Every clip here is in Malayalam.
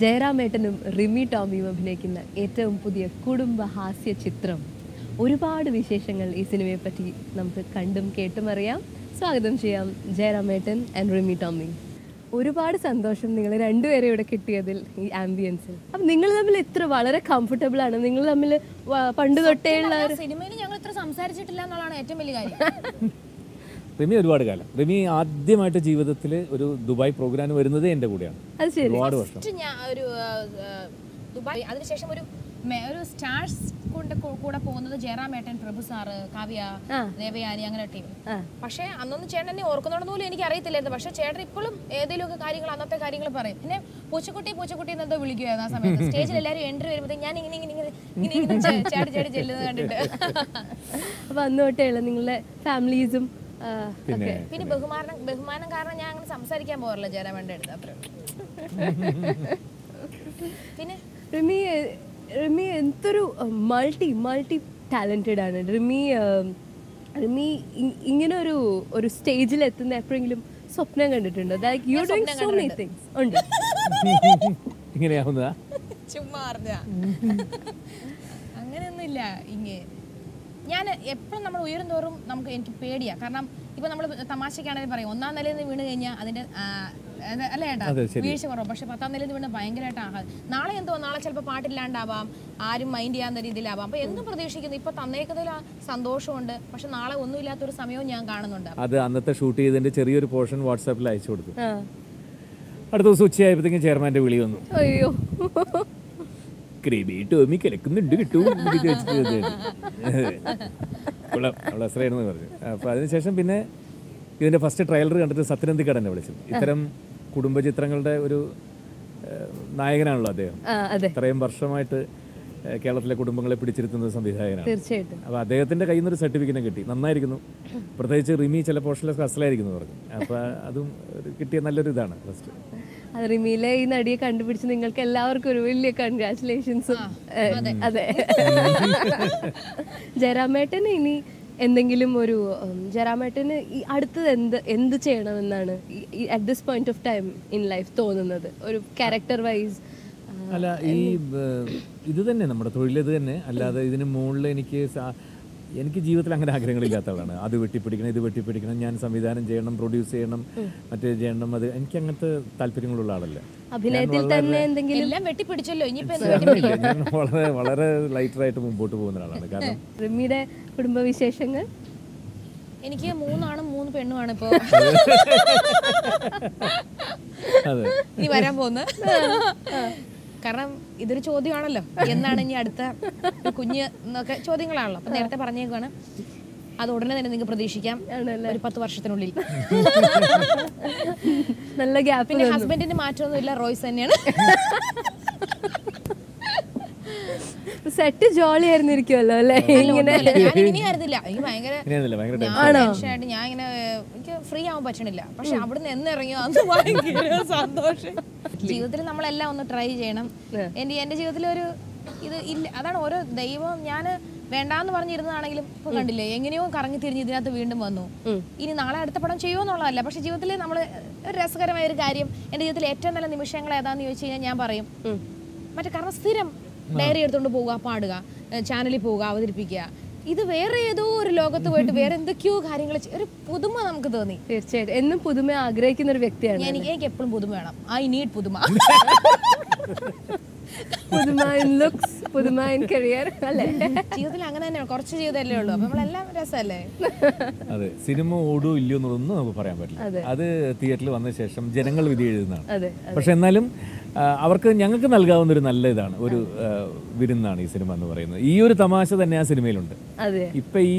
ജയറാമേട്ടനും റിമി ടോമിയും അഭിനയിക്കുന്ന ഏറ്റവും പുതിയ കുടുംബ ഹാസ്യ ചിത്രം. ഒരുപാട് വിശേഷങ്ങൾ ഈ സിനിമയെ പറ്റി നമുക്ക് കണ്ടും കേട്ടും അറിയാം. സ്വാഗതം ചെയ്യാം ജയറാമേട്ടൻ ആൻഡ് റിമി ടോമി. ഒരുപാട് സന്തോഷം നിങ്ങൾ രണ്ടുപേരെ ഇവിടെ കിട്ടിയതിൽ, ഈ ആംബിയൻസിൽ. അപ്പം നിങ്ങൾ തമ്മിൽ ഇത്ര വളരെ കംഫർട്ടബിൾ ആണ്. നിങ്ങൾ തമ്മിൽ പണ്ട് തൊട്ടേ ഉള്ള സിനിമയിൽ ഞങ്ങൾ ഇത്ര സംസാരിച്ചിട്ടില്ല എന്നുള്ളതാണ് ഏറ്റവും വലിയ കാര്യം. റിമി ഒരുപാട് കാലം, റിമി ആദ്യമായിട്ട് ജീവിതത്തിൽ ഒരു ദുബായ് പ്രോഗ്രാം വരുന്നത് എൻ്റെ കൂടെയാണ്. ഒരുപാട് വർഷം ഞാൻ ഒരു ദുബായ്, അതിനുശേഷം ഒരു സ്റ്റാർസ് കൂടെ പോകുന്നത് ജയറാമേട്ടൻ, പ്രഭു സാറ്, കാവ്യ, ദേവയാനി, അങ്ങനെ ടീം. പക്ഷെ അന്നൊന്നും ചേട്ടൻ എന്നെ ഓർക്കുന്നുണ്ടെന്ന് പോലും എനിക്ക് അറിയത്തില്ലായിരുന്നു. പക്ഷെ ചേട്ടൻ ഇപ്പോഴും ഏതെങ്കിലുമൊക്കെ കാര്യങ്ങൾ, അന്നത്തെ കാര്യങ്ങൾ പറയും. പിന്നെ പൂച്ചക്കുട്ടി എന്നെന്തോ വിളിക്കുമായിരുന്നു ആ സമയത്ത്. സ്റ്റേജിൽ എല്ലാവരും എൻട്രി വരുമ്പോഴത്തേക്ക് ഞാൻ ഇങ്ങനെ ചാടി ചെല്ലുന്നത് കണ്ടിട്ട്. അപ്പൊ അന്ന് തൊട്ടേയുള്ള നിങ്ങളുടെ ഫാമിലീസും പിന്നെ ബഹുമാനം കാരണം ഞാൻ അങ്ങനെ സംസാരിക്കാൻ പോകാറില്ല ജയറാമേട്ടൻ്റെ അടുത്ത്. അത്ര പിന്നെ റിമി എന്തൊരു മൾട്ടി ടാലന്റഡ് ആണ്. റിമി ഇങ്ങനെ ഒരു സ്റ്റേജിൽ എത്തുന്ന എപ്പോഴെങ്കിലും സ്വപ്നം കണ്ടിട്ടുണ്ടോ? Like you are doing so many things. ഉണ്ട് ഇങ്ങനെയാവുന്നതാ? ചുമ്മാ അങ്ങനെയൊന്നുമില്ല. ഞാൻ എപ്പോഴും നമ്മൾ ഉയരും തോറും എനിക്ക് പേടിയാണ്. കാരണം ഇപ്പൊ നമ്മൾ തമാശക്കാണെങ്കിൽ പറയും 1ാം നിലയിൽ നിന്ന് വീണ് കഴിഞ്ഞാൽ അതിന്റെ അല്ലേ ഏട്ടാ വീഴ്ച കുറവ്. പക്ഷെ 10ാം നിലയിൽ നിന്ന് വീണ് ഭയങ്കരമായിട്ട് ആഹാരം. നാളെ ചിലപ്പോൾ പാട്ടില്ലാണ്ടാവാം, ആരും മൈൻഡ് ചെയ്യാത്ത രീതിയിലാവാം. അപ്പൊ എന്തും പ്രതീക്ഷിക്കുന്നു. ഇപ്പൊ തന്നേക്കുന്നതിൽ സന്തോഷമുണ്ട്. പക്ഷെ നാളെ ഒന്നുമില്ലാത്തൊരു സമയവും ഞാൻ കാണുന്നുണ്ട്. അത് അന്നത്തെ ഷൂട്ട് ചെയ്തതിന്റെ ചെറിയൊരു പോർഷൻ വാട്സാപ്പിൽ അയച്ചു കൊടുത്തു. അടുത്ത ദിവസം ഉച്ചയായപ്പോഴത്തേക്കും ചെയർമാന്റെ വിളി വന്നു. അയ്യോ, ടോമി കിടക്കുന്നുണ്ട് കിട്ടും അവളെന്ന് പറഞ്ഞു. അപ്പോൾ അതിനുശേഷം പിന്നെ ഇതിൻ്റെ ഫസ്റ്റ് ട്രailer കണ്ടിട്ട് സത്യനന്ദിക്കാട് എന്നെ വിളിച്ചു. ഇത്തരം കുടുംബചിത്രങ്ങളുടെ ഒരു നായകനാണല്ലോ അദ്ദേഹം. ഇത്രയും വർഷമായിട്ട് കേരളത്തിലെ കുടുംബങ്ങളെ പിടിച്ചിരുത്തുന്ന സംവിധായകനാണ്. തീർച്ചയായിട്ടും. അപ്പോൾ അദ്ദേഹത്തിൻ്റെ കയ്യിൽ നിന്നൊരു സർട്ടിഫിക്കറ്റ് കിട്ടി. നന്നായിരിക്കുന്നു, പ്രത്യേകിച്ച് റിമി ചില പോർഷനിലൊക്കെ അസലായിരിക്കുന്നു പറഞ്ഞു. അപ്പോൾ അതും കിട്ടിയ നല്ലൊരു ഇതാണ് ഫസ്റ്റ്. അത് റിമിയിലെ ഈ നടിയെ കണ്ടുപിടിച്ച് നിങ്ങൾക്ക് എല്ലാവർക്കും ഒരു വലിയ കൺഗ്രാറ്റുലേഷൻസും. അതെ. ജയറാമേട്ടന് ഇനി എന്തെങ്കിലും ജയറാമേട്ടന് ഈ അടുത്തത് എന്ത് ചെയ്യണമെന്നാണ് at this point of time in life തോന്നുന്നത്, ഒരു ക്യാരക്ടർ വൈസ്? അല്ല, ഇത് തന്നെ നമ്മുടെ തൊഴിൽ, ഇത് തന്നെ. അല്ലാതെ ഇതിന് മുകളിൽ എനിക്ക് ജീവിതത്തിൽ അങ്ങനെ ആഗ്രഹങ്ങളില്ലാത്ത ആളാണ്. അത് വെട്ടിപ്പിടിക്കണം, ഇത് വെട്ടിപ്പിടിക്കണം, ഞാൻ സംവിധാനം ചെയ്യണം, പ്രൊഡ്യൂസ് ചെയ്യണം, മറ്റേ ചെയ്യണം. അത് എനിക്ക് അങ്ങനത്തെ താല്പര്യങ്ങളുള്ള ആളല്ല. അഭിനയത്തിൽ തന്നെ എന്തെങ്കിലും ഞാൻ വളരെ ലൈറ്ററായിട്ട് മുമ്പോട്ട് പോകുന്ന ഒരാളാണ്. കാരണം റിമിയുടെ കുടുംബവിശേഷങ്ങൾ, എനിക്ക് 3 ആണും 3 പെണ്ണുമാണ് ഇപ്പോ ഇനി വരാൻ പോകുന്നത്. കാരണം ഇതൊരു ചോദ്യമാണല്ലോ, എന്നാണ് ഇനി അടുത്ത കുഞ്ഞ് എന്നൊക്കെ ചോദ്യങ്ങളാണല്ലോ. അപ്പൊ നേരത്തെ പറഞ്ഞേക്കാണ്, അത് ഉടനെ തന്നെ നിങ്ങൾക്ക് പ്രതീക്ഷിക്കാം, ഒരു 10 വർഷത്തിനുള്ളിൽ. നല്ല ഗ്യാപ്പ്. പിന്നെ ഹസ്ബൻഡിന് മാറ്റമൊന്നുമില്ല, റോയ്സ് തന്നെയാണ്. സെറ്റ് ജോളി ആയിരുന്നിരിക്കുമല്ലോ അല്ലേ? ഇങ്ങനെയായിരുന്നില്ല, എനിക്ക് ഭയങ്കര ഞാൻ ഇങ്ങനെ എനിക്ക് ഫ്രീ ആവാൻ പറ്റണില്ല. പക്ഷെ അവിടുന്ന് എന്നിറങ്ങിയോ അന്ന് ഭയങ്കര സന്തോഷം. ജീവിതത്തിൽ നമ്മളെല്ലാം ഒന്ന് ട്രൈ ചെയ്യണം. എന്റെ ജീവിതത്തിൽ ഒരു ഇത് ഇല്ല, അതാണ് ഓരോ ദൈവം. ഞാൻ വേണ്ടാന്ന് പറഞ്ഞിരുന്നതാണെങ്കിലും ഇപ്പൊ കണ്ടില്ലേ, എങ്ങനെയോ കറങ്ങി തിരിഞ്ഞ് ഇതിനകത്ത് വീണ്ടും വന്നു. ഇനി നാളെ അടുത്ത പടം ചെയ്യുമെന്നുള്ളതല്ല, പക്ഷെ ജീവിതത്തിൽ നമ്മൾ ഒരു രസകരമായ ഒരു കാര്യം, എന്റെ ജീവിതത്തിൽ ഏറ്റവും നല്ല നിമിഷങ്ങൾ ഏതാന്ന് ചോദിച്ചു കഴിഞ്ഞാൽ ഞാൻ പറയും മറ്റേ, കാരണം സ്ഥിരം ഡയറി എടുത്തോണ്ട് പോവുക, പാടുക, ചാനലിൽ പോവുക, അവതരിപ്പിക്കുക. ഇത് വേറെ ഏതോ ഒരു ലോകത്ത് പോയിട്ട് വേറെ എന്തൊക്കെയോ കാര്യങ്ങൾ, ഒരു പുതുമ നമുക്ക് തോന്നി. തീർച്ചയായിട്ടും എന്നും പുതുമ ആഗ്രഹിക്കുന്ന ഒരു വ്യക്തിയാണ്. എനിക്ക് എപ്പോഴും പുതുമ വേണം. ഐ നീഡ് പുതുമ. പുതുമ ഇൻ ലുക്സ്, പുതുമ ഇൻ കരിയർ അല്ലേ? ജീവിതത്തിൽ അങ്ങനെ തന്നെയാണ്. കുറച്ച് ജീവിതമല്ലേ ഉള്ളൂ, അപ്പൊ നമ്മളെല്ലാം രസമല്ലേ? അതെ, സിനിമ ഓടോ ഇല്ലയോ എന്നുള്ളതൊന്നും നമുക്ക് പറയാൻ പറ്റില്ല. അത് തിയേറ്ററിൽ വന്ന ശേഷം ജനങ്ങൾ വിധി എഴുതുന്നതാണ്. പക്ഷെ എന്നാലും ഞങ്ങൾക്ക് നൽകാവുന്ന ഒരു നല്ല ഇതാണ്, ഒരു വിരുന്നാണ് ഈ സിനിമ എന്ന് പറയുന്നത്. ഈ ഒരു തമാശ തന്നെ ആ സിനിമയിലുണ്ട്. ഇപ്പൊ ഈ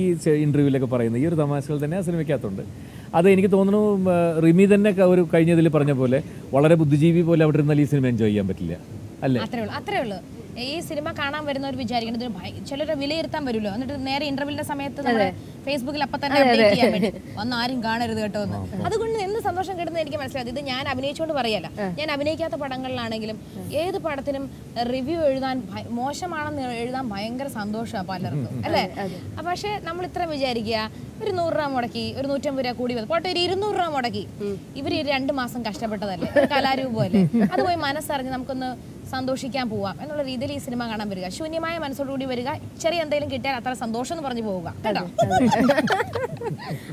ഇന്റർവ്യൂലൊക്കെ പറയുന്ന ഈ ഒരു തമാശകൾ തന്നെ ആ സിനിമയ്ക്കകത്തുണ്ട്. അത് എനിക്ക് തോന്നുന്നു റിമി തന്നെ ഒരു കഴിഞ്ഞതിൽ പറഞ്ഞ പോലെ വളരെ ബുദ്ധിജീവി പോലെ അവിടെ ഇരുന്നാൽ ഈ സിനിമ എൻജോയ് ചെയ്യാൻ പറ്റില്ല അല്ലേ? അത്രേ ഉള്ളൂ. ഈ സിനിമ കാണാൻ വരുന്നവർ വിചാരിക്കുന്നത് ചിലർ വിലയിരുത്താൻ വരുമല്ലോ, എന്നിട്ട് നേരെ ഇന്റർവ്യൂവിന്റെ സമയത്ത് നമ്മുടെ ഫേസ്ബുക്കിൽ അപ്പം തന്നെ അപ്ഡേറ്റ് ചെയ്യാൻ വേണ്ടി വന്ന് ആരും കാണരുത് കേട്ടോ എന്ന്. അതുകൊണ്ട് എന്ത് സന്തോഷം കിട്ടുന്നത് എനിക്ക് മനസ്സിലായത്. ഇത് ഞാൻ അഭിനയിച്ചുകൊണ്ട് പറയല്ല, ഞാൻ അഭിനയിക്കാത്ത പടങ്ങളിലാണെങ്കിലും ഏത് പടത്തിനും റിവ്യൂ എഴുതാൻ, മോശമാണെന്ന് എഴുതാൻ ഭയങ്കര സന്തോഷമാണ് പലർക്കും അല്ലേ? പക്ഷെ നമ്മൾ ഇത്ര വിചാരിക്കുക, ഒരു 100 രൂപ മുടക്കി, ഒരു 150 രൂപ കൂടി വന്നു പോട്ടെ, ഒരു 200 രൂപ മുടക്കി. ഇവര് 2 മാസം കഷ്ടപ്പെട്ടതല്ലേ, കലാരൂപമല്ലേ, അത് പോയി മനസ്സറിഞ്ഞ് നമുക്കൊന്ന് സന്തോഷിക്കാൻ പോവാം എന്നുള്ള രീതിയിൽ ഈ സിനിമ കാണാൻ വരിക. ശൂന്യമായ മനസ്സോടുകൂടി വരിക, ചെറിയ എന്തെങ്കിലും കിട്ടിയാൽ അത്ര സന്തോഷം എന്ന് പറഞ്ഞു പോവുക കേട്ടോ.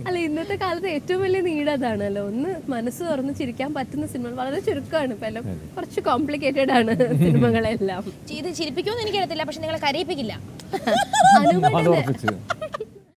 അല്ല, ഇന്നത്തെ കാലത്ത് ഏറ്റവും വലിയ നീടതാണല്ലോ, ഒന്ന് മനസ്സ് തുറന്ന് ചിരിക്കാൻ പറ്റുന്ന സിനിമകൾ വളരെ ചുരുക്കമാണ്. ഇപ്പൊ എല്ലാം കുറച്ച് കോംപ്ലിക്കേറ്റഡ് ആണ് സിനിമകളെല്ലാം. ഇത് ചിരിപ്പിക്കുമെന്ന് എനിക്കറിയത്തില്ല, പക്ഷെ നിങ്ങളെ കരയിപ്പിക്കില്ല.